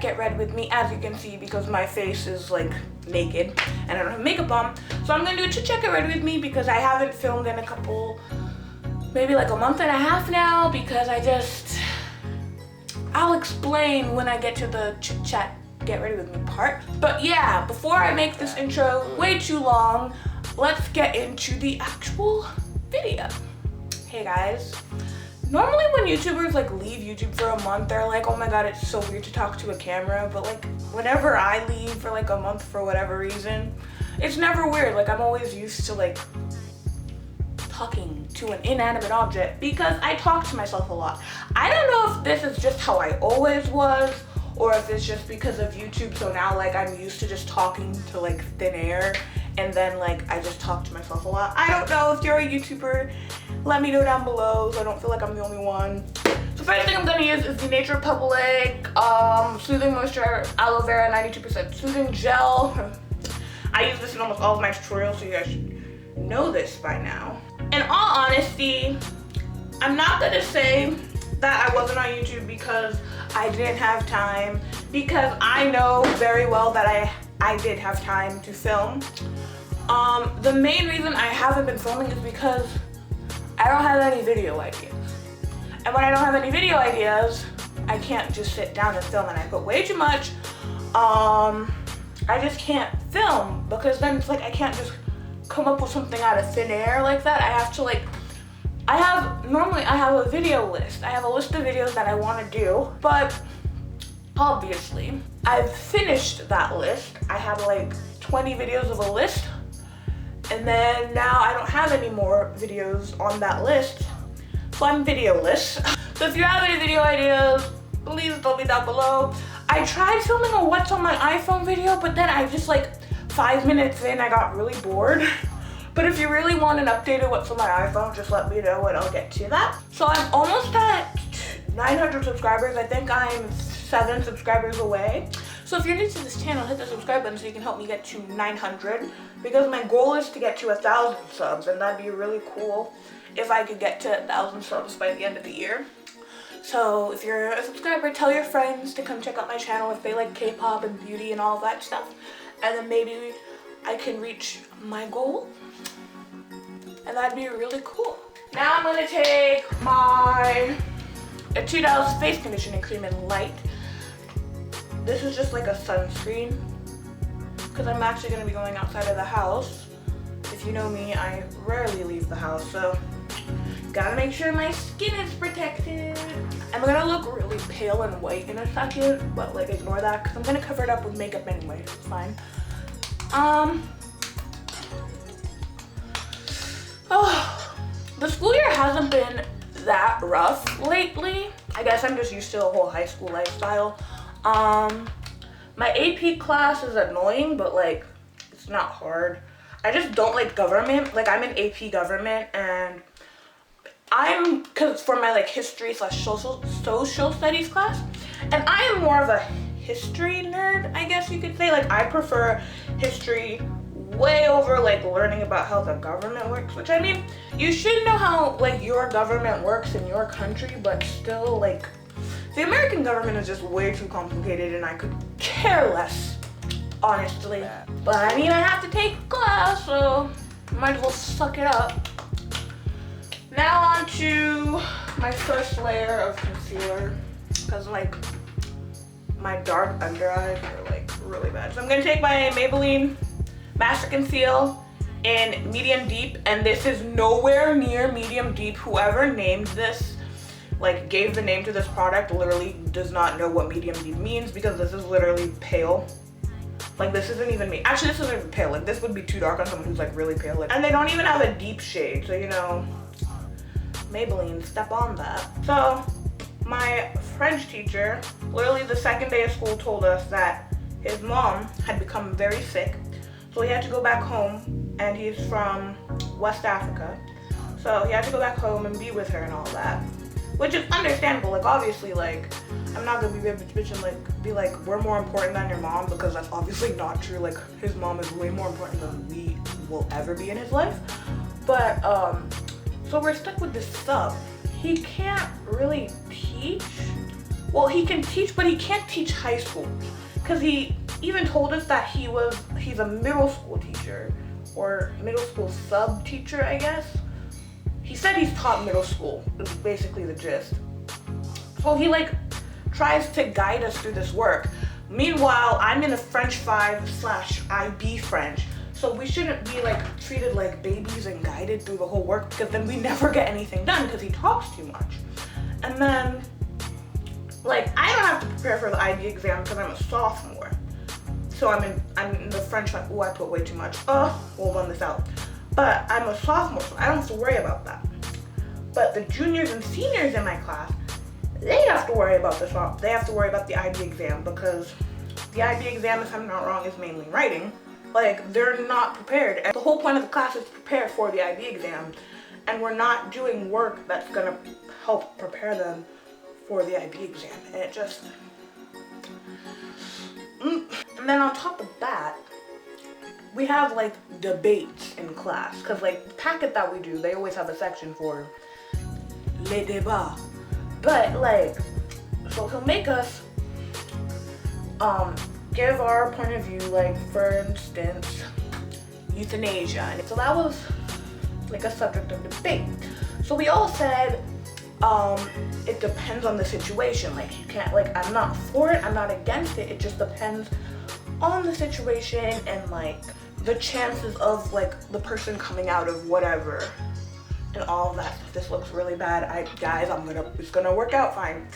Get Ready With Me, as you can see, because my face is like naked and I don't have makeup on. So I'm gonna do a Chit Chat Get Ready With Me because I haven't filmed in a couple, maybe like a month and a half now, because I'll explain when I get to the Chit Chat Get Ready With Me part. But yeah, before I make this intro way too long, let's get into the actual video. Hey guys. Normally when YouTubers like leave YouTube for a month, they're like, oh my god, it's so weird to talk to a camera. But like whenever I leave for like a month for whatever reason, it's never weird. Like I'm always used to like talking to an inanimate object because I talk to myself a lot. I don't know if this is just how I always was or if it's just because of YouTube. So now like I'm used to just talking to like thin air and then like I just talk to myself a lot. I don't know if you're a YouTuber. Let me know down below so I don't feel like I'm the only one. So first thing I'm gonna use is the Nature Republic Soothing Moisture Aloe Vera 92% Soothing Gel. I use this in almost all of my tutorials, so you guys should know this by now. In all honesty, I'm not gonna say that I wasn't on YouTube because I didn't have time, because I know very well that I did have time to film. The main reason I haven't been filming is because I don't have any video ideas. And when I don't have any video ideas, I can't just sit down and film, and I put way too much. I just can't film because then it's like I can't just come up with something out of thin air like that. I have to like, normally I have a video list. I have a list of videos that I want to do, but obviously I've finished that list. I have like 20 videos of a list. And then now I don't have any more videos on that list, so I'm videoless. So if you have any video ideas, please tell me down below. I tried filming a what's on my iPhone video, but then I just like 5 minutes in, I got really bored. But if you really want an updated what's on my iPhone, just let me know and I'll get to that. So I'm almost at 900 subscribers. I think I'm 7 subscribers away. So if you're new to this channel, hit the subscribe button so you can help me get to 900, because my goal is to get to 1,000 subs, and that'd be really cool if I could get to 1,000 subs by the end of the year. So if you're a subscriber, tell your friends to come check out my channel if they like K-pop and beauty and all that stuff, and then maybe I can reach my goal, and that'd be really cool. Now I'm gonna take my Etude's Face Conditioning Cream in Light. This is just like a sunscreen because I'm actually going to be going outside of the house. If you know me, I rarely leave the house, so gotta make sure my skin is protected. I'm going to look really pale and white in a second, but like ignore that because I'm going to cover it up with makeup anyway. It's fine. The school year hasn't been that rough lately. I guess I'm just used to the whole high school lifestyle. My AP class is annoying, but like it's not hard. I just don't like government. Like I'm in AP government, and cause for my like history / social studies class, and I am more of a history nerd, I guess you could say. Like I prefer history way over like learning about how the government works, which I mean, you should know how like your government works in your country, but still like the American government is just way too complicated and I could care less, honestly. But I mean, I have to take a class, so might as well suck it up. Now on to my first layer of concealer, because like my dark under eyes are like really bad. So I'm gonna take my Maybelline Master Conceal in medium deep, and this is nowhere near medium deep. Whoever named this, like gave the name to this product, literally does not know what medium deep means, because this is literally pale. Like this isn't even me. Actually, this isn't even pale. Like this would be too dark on someone who's like really pale. Like, and they don't even have a deep shade, so you know, Maybelline, step on that. So my French teacher, literally the second day of school, told us that his mom had become very sick, so he had to go back home, and he's from West Africa, so he had to go back home and be with her and all that, which is understandable. Like obviously, like I'm not gonna be a bitch and like be like we're more important than your mom, because that's obviously not true. Like his mom is way more important than we will ever be in his life. But so we're stuck with this sub. He can't really teach Well, he can teach, but he can't teach high school. Because he even told us that he's a middle school teacher, or middle school sub teacher, I guess. He said he's taught middle school, is basically the gist. So he like tries to guide us through this work. Meanwhile, I'm in a French 5/IB French. So we shouldn't be like treated like babies and guided through the whole work, because then we never get anything done because he talks too much. And then like I don't have to prepare for the IB exam because I'm a sophomore. So I'm in the French one. Oh, I put way too much. We'll run this out. But I'm a sophomore, so I don't have to worry about that. But the juniors and seniors in my class, they have to worry about this. They have to worry about the IB exam, because the IB exam, if I'm not wrong, is mainly writing. Like, they're not prepared. And the whole point of the class is to prepare for the IB exam, and we're not doing work that's gonna help prepare them for the IB exam. And it just... And then on top of that, we have like debates in class, because like the packet that we do, they always have a section for les débats. But like, so he'll make us give our point of view, like for instance, euthanasia. And so that was like a subject of debate. So we all said it depends on the situation. Like you can't, like I'm not for it, I'm not against it, it just depends on the situation and like the chances of like the person coming out of whatever and all of that. This looks really bad. Guys, it's gonna work out fine.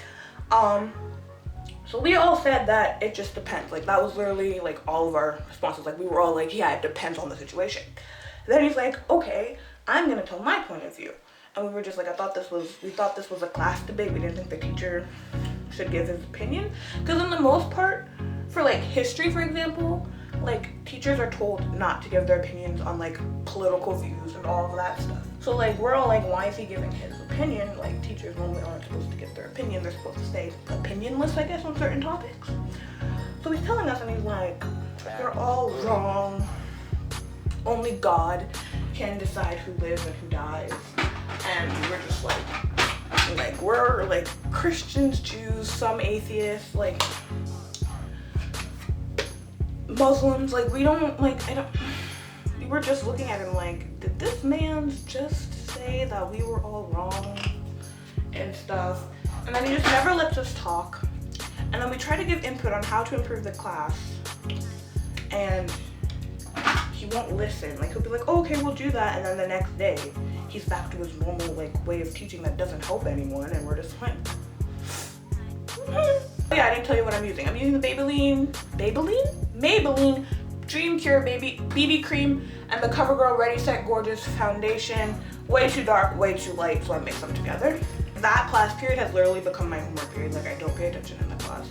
So we all said that it just depends. Like that was literally like all of our responses. Like we were all like, yeah, it depends on the situation. Then he's like, okay, I'm gonna tell my point of view. And we were just like, we thought this was a class debate. We didn't think the teacher should give his opinion. Because in the most part, for like history, for example, like teachers are told not to give their opinions on like political views and all of that stuff. So like we're all like, why is he giving his opinion? Like teachers normally aren't supposed to give their opinion. They're supposed to stay opinionless, I guess, on certain topics. So he's telling us and he's like, you're all wrong. Only God can decide who lives and who dies. And we're just like we're like Christians, Jews, some atheists, like Muslims, like we don't like, we were just looking at him like, did this man just say that we were all wrong and stuff? And then he just never lets us talk. And then we try to give input on how to improve the class, and he won't listen. Like he'll be like, oh, okay, we'll do that, and then the next day he's back to his normal like way of teaching that doesn't help anyone, and we're just like, yeah, I didn't tell you what I'm using. I'm using the Maybelline Dream Cure BB cream and the CoverGirl Ready Set Gorgeous foundation. Way too dark, way too light, so I mixed them together. That class period has literally become my homework period. Like I don't pay attention in the class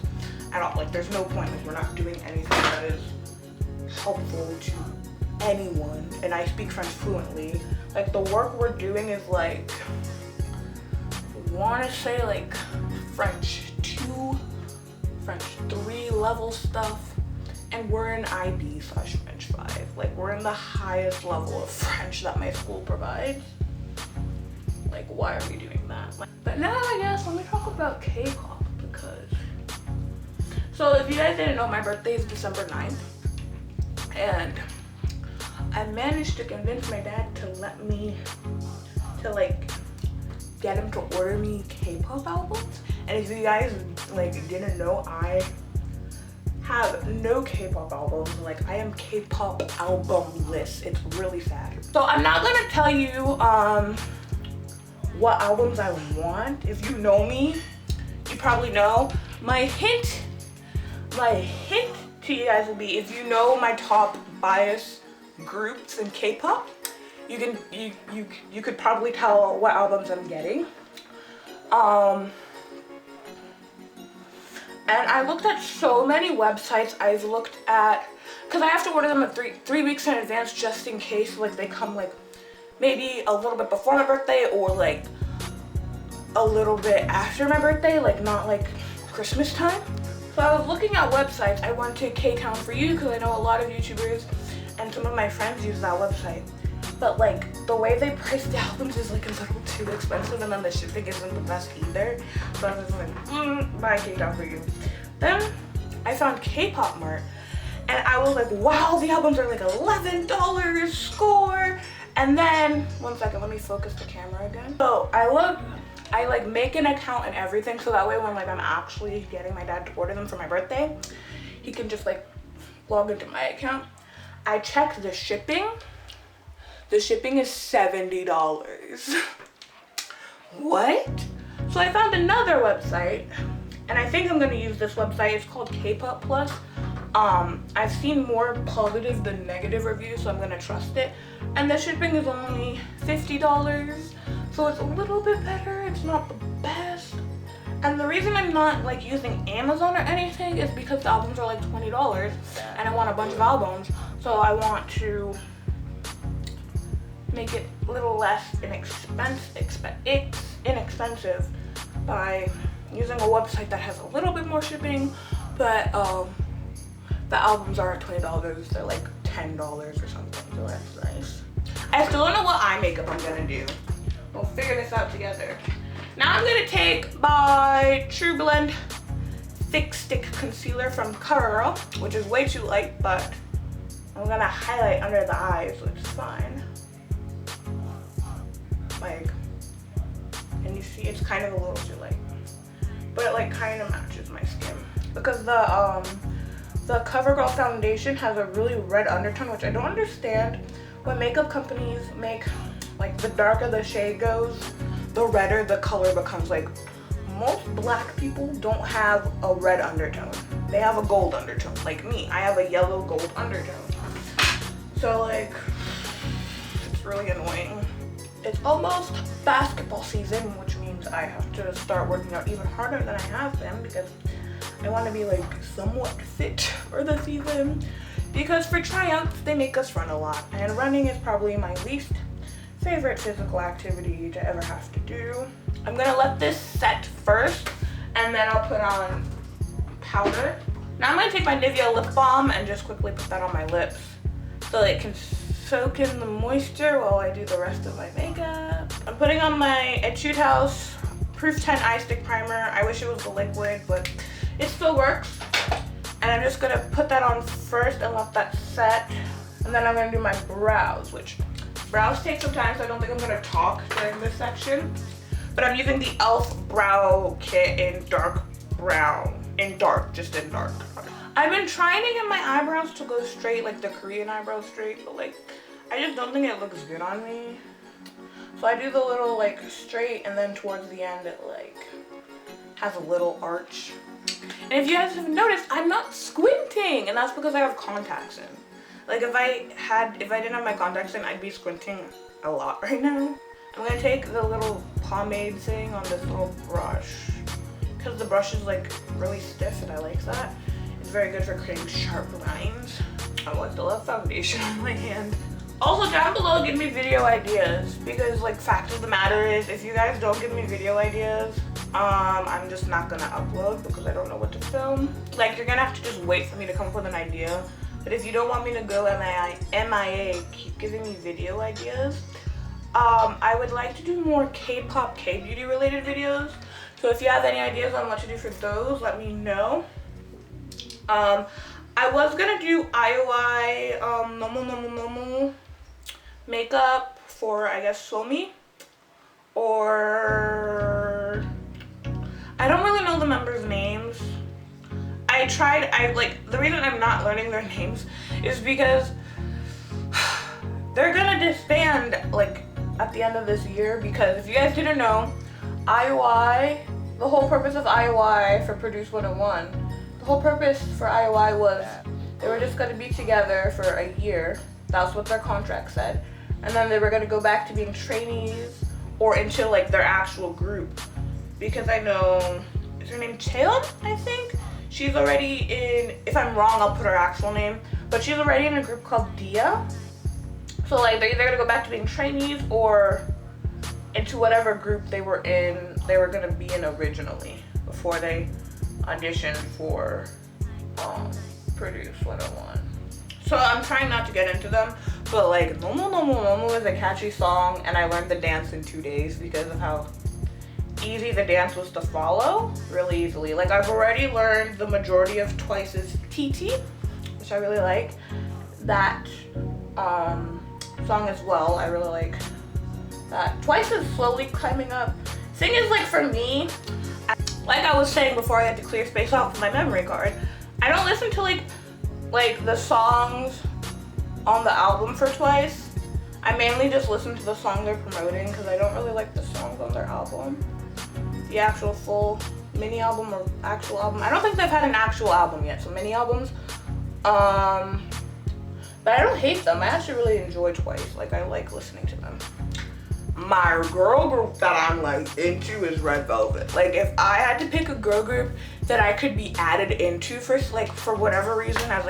at all. Like there's no point. Like we're not doing anything that is helpful to anyone. And I speak French fluently. Like the work we're doing is like, I want to say like French 2, French 3 level stuff, and we're in IB/French 5. Like we're in the highest level of French that my school provides. Like why are we doing that? Like, but now I guess let me talk about K-pop, because so if you guys didn't know, my birthday is December 9th, and I managed to convince my dad to let me like get him to order me K-pop albums. And if you guys like didn't know, I have no K-pop albums. Like I am K-pop album-less. It's really sad. So I'm not gonna tell you what albums I want. If you know me, you probably know. My hint to you guys will be, if you know my top bias groups in K-pop, you could probably tell what albums I'm getting. And I looked at so many websites. I've looked at, because I have to order them at three weeks in advance just in case like they come like maybe a little bit before my birthday or like a little bit after my birthday, like not like Christmas time. So I was looking at websites. I went to K-Town for You because I know a lot of YouTubers and some of my friends use that website. but like the way they price the albums is like a little too expensive, and then the shipping isn't the best either. So I was just like, buy K-Top for you. Then I found Kpop Mart, and I was like, wow, the albums are like $11 score. And then, one second, let me focus the camera again. So I like make an account and everything, so that way when like I'm actually getting my dad to order them for my birthday, he can just like log into my account. I checked the shipping. The shipping is $70. What? So I found another website, and I think I'm gonna use this website. It's called Kpop Plus. I've seen more positive than negative reviews, so I'm gonna trust it. And the shipping is only $50, so it's a little bit better. It's not the best. And the reason I'm not like using Amazon or anything is because the albums are like $20, and I want a bunch of albums, so I want to make it a little less inexpensive by using a website that has a little bit more shipping, but the albums are $20. They're like $10 or something, so that's nice. I still don't know what eye makeup I'm gonna do. We'll figure this out together. Now I'm gonna take my True Blend Thick Stick Concealer from CoverGirl, which is way too light, but I'm gonna highlight under the eyes, so it's fine. Like, and you see it's kind of a little too light, but it like kind of matches my skin, because the CoverGirl foundation has a really red undertone, which I don't understand. When makeup companies make, like, the darker the shade goes, the redder the color becomes. Like, most black people don't have a red undertone. They have a gold undertone. Like me, I have a yellow gold undertone. So like, it's really annoying. It's almost basketball season, which means I have to start working out even harder than I have been, because I want to be like somewhat fit for the season, because for tryouts they make us run a lot, and running is probably my least favorite physical activity to ever have to do. I'm gonna let this set first, and then I'll put on powder. Now I'm gonna take my Nivea lip balm and just quickly put that on my lips so it can soak in the moisture while I do the rest of my makeup. I'm putting on my Etude House Proof 10 Eye Stick Primer. I wish it was the liquid, but it still works. And I'm just gonna put that on first and let that set. And then I'm gonna do my brows, which brows take some time, so I don't think I'm gonna talk during this section. But I'm using the e.l.f. Brow Kit in dark brown. Just in dark. I've been trying to get my eyebrows to go straight, like the Korean eyebrows straight, but like, I just don't think it looks good on me. So I do the little like straight, and then towards the end it like has a little arch. And if you guys have noticed, I'm not squinting, and that's because I have contacts in. Like if I didn't have my contacts in, I'd be squinting a lot right now. I'm gonna take the little pomade thing on this little brush, because the brush is like really stiff and I like that. It's very good for creating sharp lines. I still have foundation on my hand. Also, down below, give me video ideas, because like fact of the matter is, if you guys don't give me video ideas, I'm just not gonna upload because I don't know what to film. Like, you're gonna have to just wait for me to come up with an idea. But if you don't want me to go MIA, keep giving me video ideas. I would like to do more K-pop, K-beauty related videos. So if you have any ideas on what to do for those, let me know. I was gonna do IOI Nomu makeup for, I guess, Sony, or I don't really know the members' names. The reason I'm not learning their names is because they're gonna disband like at the end of this year, because if you guys didn't know, IOI, the whole purpose of IOI for Produce 101, the whole purpose for IOI was they were just gonna be together for a year. That's what their contract said. And then they were gonna go back to being trainees or into like their actual group. Because I know, is her name Taeyeon, I think? She's already in, if I'm wrong, I'll put her actual name, but she's already in a group called Dia. So like they're either gonna go back to being trainees or into whatever group they were gonna be in originally before they auditioned for Produce 101. So I'm trying not to get into them, but like Nomo Nomo Nomo is a catchy song, and I learned the dance in 2 days because of how easy the dance was to follow, really easily. Like I've already learned the majority of Twice's TT, which I really like. That song as well, I really like that. Twice is slowly climbing up. Thing is, like for me, like I was saying before I had to clear space off my memory card, I don't listen to like the songs on the album for Twice. I mainly just listen to the song they're promoting because I don't really like the songs on their album. The actual full mini album or actual album. I don't think they've had an actual album yet, so mini albums. But I don't hate them. I actually really enjoy Twice. Like I like listening to them. My girl group that I'm like into is Red Velvet. Like if I had to pick a girl group that I could be added into for like for whatever reason as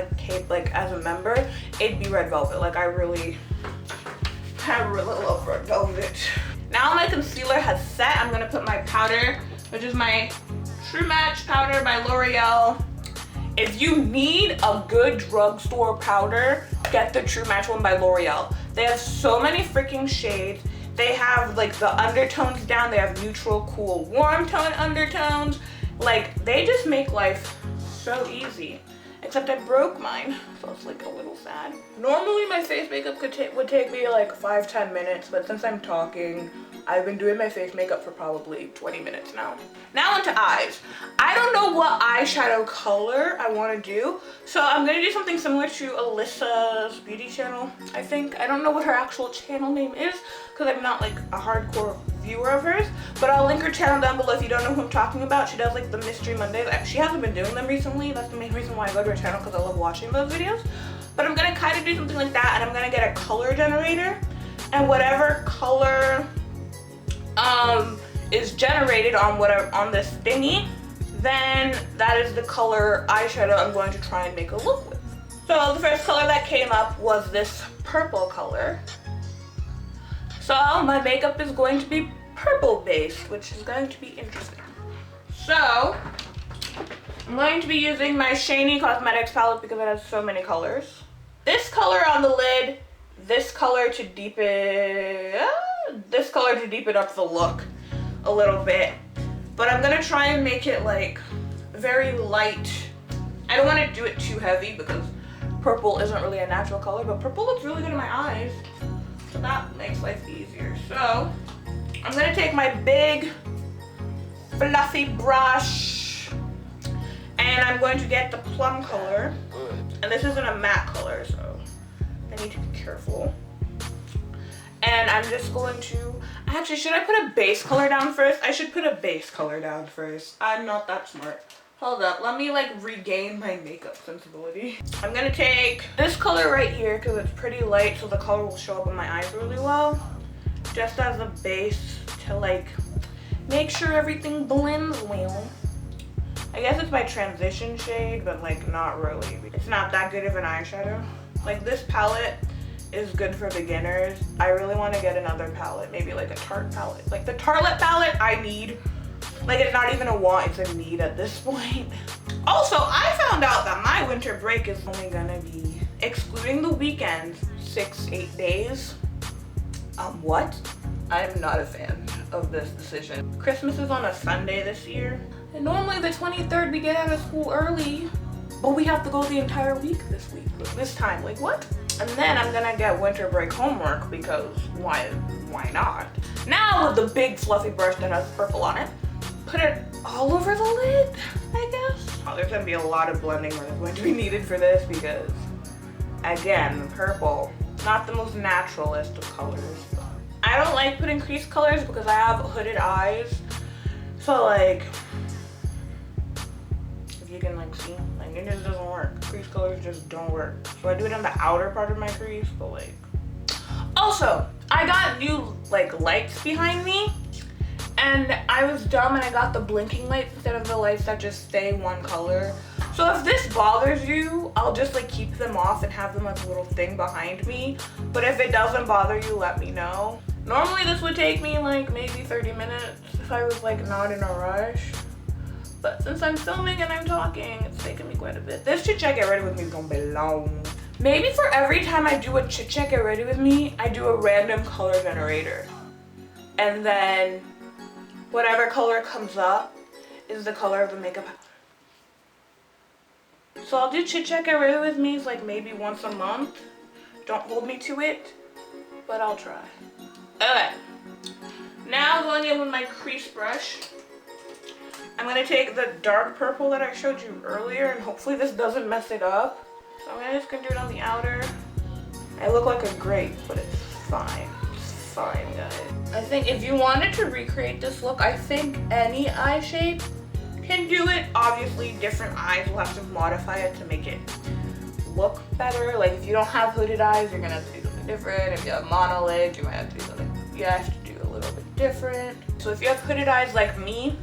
like as a member, it'd be Red Velvet. Like I really love Red Velvet. Now my concealer has set, I'm gonna put my powder, which is my True Match powder by L'Oreal. If you need a good drugstore powder, get the True Match one by L'Oreal. They have so many freaking shades. They have like the undertones down. They have neutral, cool, warm tone undertones. Like they just make life so easy. Except I broke mine, so it's like a little sad. Normally my face makeup would take me like 5-10 minutes, but since I'm talking, I've been doing my face makeup for probably 20 minutes now. Now onto eyes. I don't know what eyeshadow color I want to do, so I'm gonna do something similar to Alyssa's beauty channel, I think. I don't know what her actual channel name is, because I'm not like a hardcore viewer of hers, but I'll link her channel down below if you don't know who I'm talking about. She does like the Mystery Mondays. She hasn't been doing them recently. That's the main reason why I go to her channel, because I love watching those videos. But I'm gonna kind of do something like that, and I'm gonna get a color generator, and whatever color is generated on this thingy, then that is the color eyeshadow I'm going to try and make a look with. So the first color that came up was this purple color. So my makeup is going to be purple based, which is going to be interesting. So I'm going to be using my Shany Cosmetics palette because it has so many colors. This color on the lid, this color to deepen up the look a little bit. But I'm gonna try and make it like very light. I don't want to do it too heavy because purple isn't really a natural color, but purple looks really good in my eyes. So that makes life easier. So I'm gonna take my big fluffy brush and I'm going to get the plum color. And this isn't a matte color, so I need to be careful. And I'm just going to, actually, should I put a base color down first? I should put a base color down first. I'm not that smart. Hold up, let me like regain my makeup sensibility. I'm gonna take this color right here because it's pretty light, so the color will show up in my eyes really well. Just as a base to like make sure everything blends well. I guess it's my transition shade, but like not really. It's not that good of an eyeshadow. Like this palette is good for beginners. I really want to get another palette, maybe like a Tarte palette. Like the Tartelette palette I need. Like it's not even a want, it's a need at this point. Also, I found out that my winter break is only gonna be, excluding the weekends, 6-8 days. What? I'm not a fan of this decision. Christmas is on a Sunday this year. And normally the 23rd we get out of school early, but we have to go the entire week this time. Like what? And then I'm gonna get winter break homework because why not? Now with the big fluffy brush that has purple on it, put it all over the lid, I guess. Oh, there's gonna be a lot of blending that is going to be needed for this because, again, purple, not the most naturalist of colors. I don't like putting crease colors because I have hooded eyes. So like, if you can like see, like it just doesn't work. Crease colors just don't work. So I do it on the outer part of my crease, but like. Also, I got new like lights behind me. And I was dumb and I got the blinking lights instead of the lights that just stay one color. So if this bothers you, I'll just like keep them off and have them as a little thing behind me. But if it doesn't bother you, let me know. Normally this would take me like maybe 30 minutes if I was like not in a rush. But since I'm filming and I'm talking, it's taking me quite a bit. This CHIT CHAT GRWM Crazy is gonna be long. Maybe for every time I do a chit chat get ready with me, I do a random color generator. And then whatever color comes up is the color of the makeup. So I'll do chit chat get ready with me like maybe once a month. Don't hold me to it, but I'll try. Okay, now going in with my crease brush. I'm gonna take the dark purple that I showed you earlier, and hopefully this doesn't mess it up. So I'm just gonna do it on the outer. I look like a grape, but it's fine. It's fine, guys. I think if you wanted to recreate this look, I think any eye shape can do it. Obviously, different eyes will have to modify it to make it look better. Like if you don't have hooded eyes, you're gonna have to do something different. If you have mono legs, you might have to do something. You have to do a little bit different. So if you have hooded eyes like me,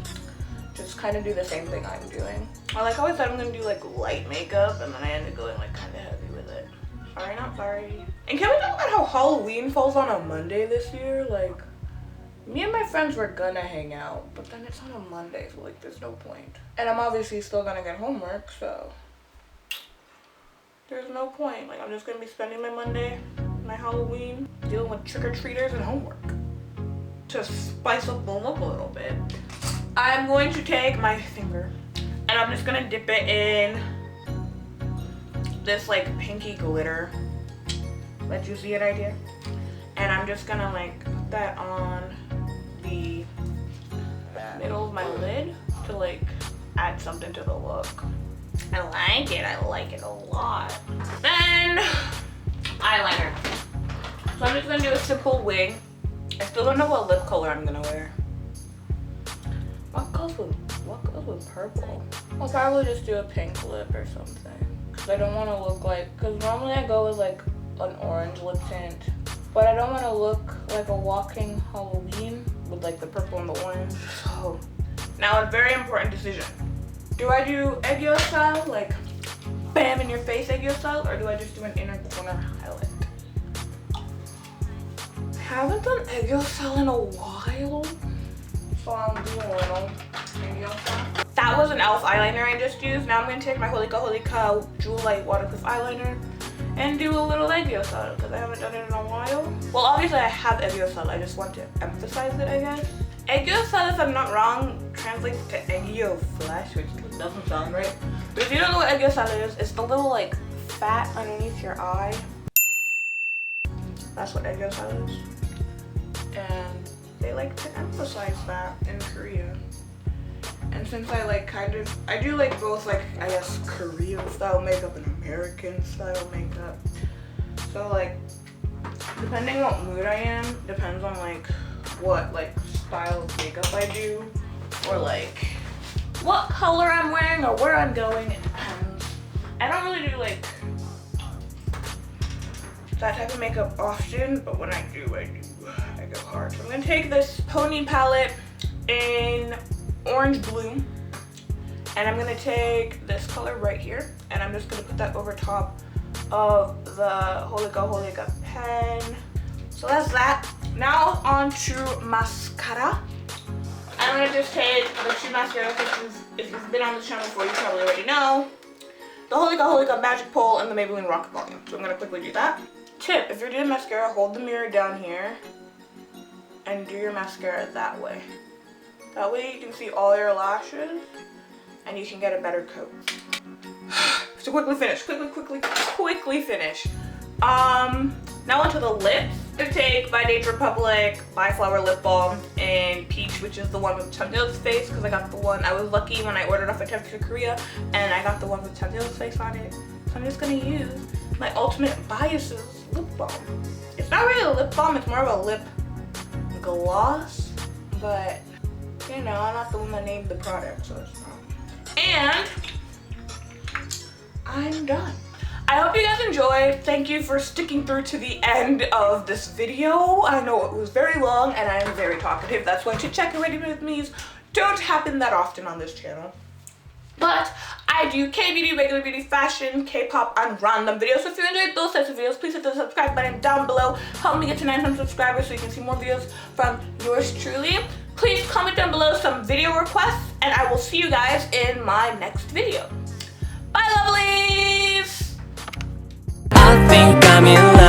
just kind of do the same thing I'm doing. I always thought I'm gonna do like light makeup, and then I ended up going like kind of heavy with it. Sorry, not sorry. And can we talk about how Halloween falls on a Monday this year? Like, me and my friends were gonna hang out, but then it's on a Monday, so like there's no point. And I'm obviously still gonna get homework, so there's no point. Like, I'm just gonna be spending my Monday, my Halloween, dealing with trick-or-treaters and homework to spice up the look a little bit. I'm going to take my finger and I'm just gonna dip it in this like pinky glitter. Let you see it right here. And I'm just gonna like put that on the middle of my lid to like add something to the look. I like it a lot. Then eyeliner. So I'm just gonna do a simple wing. I still don't know what lip color I'm gonna wear. What goes with purple? I'll probably just do a pink lip or something. Cause I don't want to look like, cause normally I go with like an orange lip tint, but I don't want to look like a walking Halloween with like the purple and the orange. So now a very important decision. Do I do egg yolk style, like bam in your face egg yolk style, or do I just do an inner corner highlight? I haven't done egg yolk style in a while. So I'm doing a little egg yolk style. That was an e.l.f. eyeliner I just used. Now I'm going to take my Holika Jewel Light Waterproof Eyeliner and do a little egg yolk style because I haven't done it in a while. Well, obviously I have egg yolk style. I just want to emphasize it, I guess. Egg yolk style, if I'm not wrong, translates to egg yolk flesh, which doesn't sound right. But if you don't know what egg yolk style is, it's the little like fat underneath your eye. That's what egg yolk style is. And they like to emphasize that in Korea. And since I like I do like both like, I guess, Korean style makeup and American style makeup. So like, depending on what mood I am, depends on like what like style of makeup I do. Or like what color I'm wearing or where I'm going, it depends. I don't really do like that type of makeup often, but when I do, I go hard. So I'm gonna take this pony palette in orange blue, and I'm gonna take this color right here, and I'm just gonna put that over top of the Holika pen. So that's that. Now on to mascara. I'm gonna just take the two mascaras. If you've been on the channel before, you probably already know. The Holika Magic Pole and the Maybelline Rocket Volume. So I'm gonna quickly do that. Tip, if you're doing mascara, hold the mirror down here and do your mascara that way. That way you can see all your lashes and you can get a better coat. So quickly finish, quickly finish. Now onto the lips. I'm gonna take by Nature Republic By Flower Lip Balm in Peach, which is the one with Chanyeol's face, because I got the one, I was lucky when I ordered off a Temperature Korea, and I got the one with Chanyeol's face on it. So I'm just gonna use my Ultimate Biases lip balm. It's not really a lip balm, it's more of a lip gloss, but you know, I'm not the one that named the product, so it's not. And I'm done. I hope you guys enjoyed. Thank you for sticking through to the end of this video. I know it was very long and I'm very talkative. That's why chit chat get ready with me's don't happen that often on this channel. But I do K-beauty, regular beauty, fashion, K-pop, and random videos. So if you enjoyed those types of videos, please hit the subscribe button down below. Help me get to 900 subscribers so you can see more videos from yours truly. Please comment down below some video requests, and I will see you guys in my next video. Bye, lovelies! think I'm in love.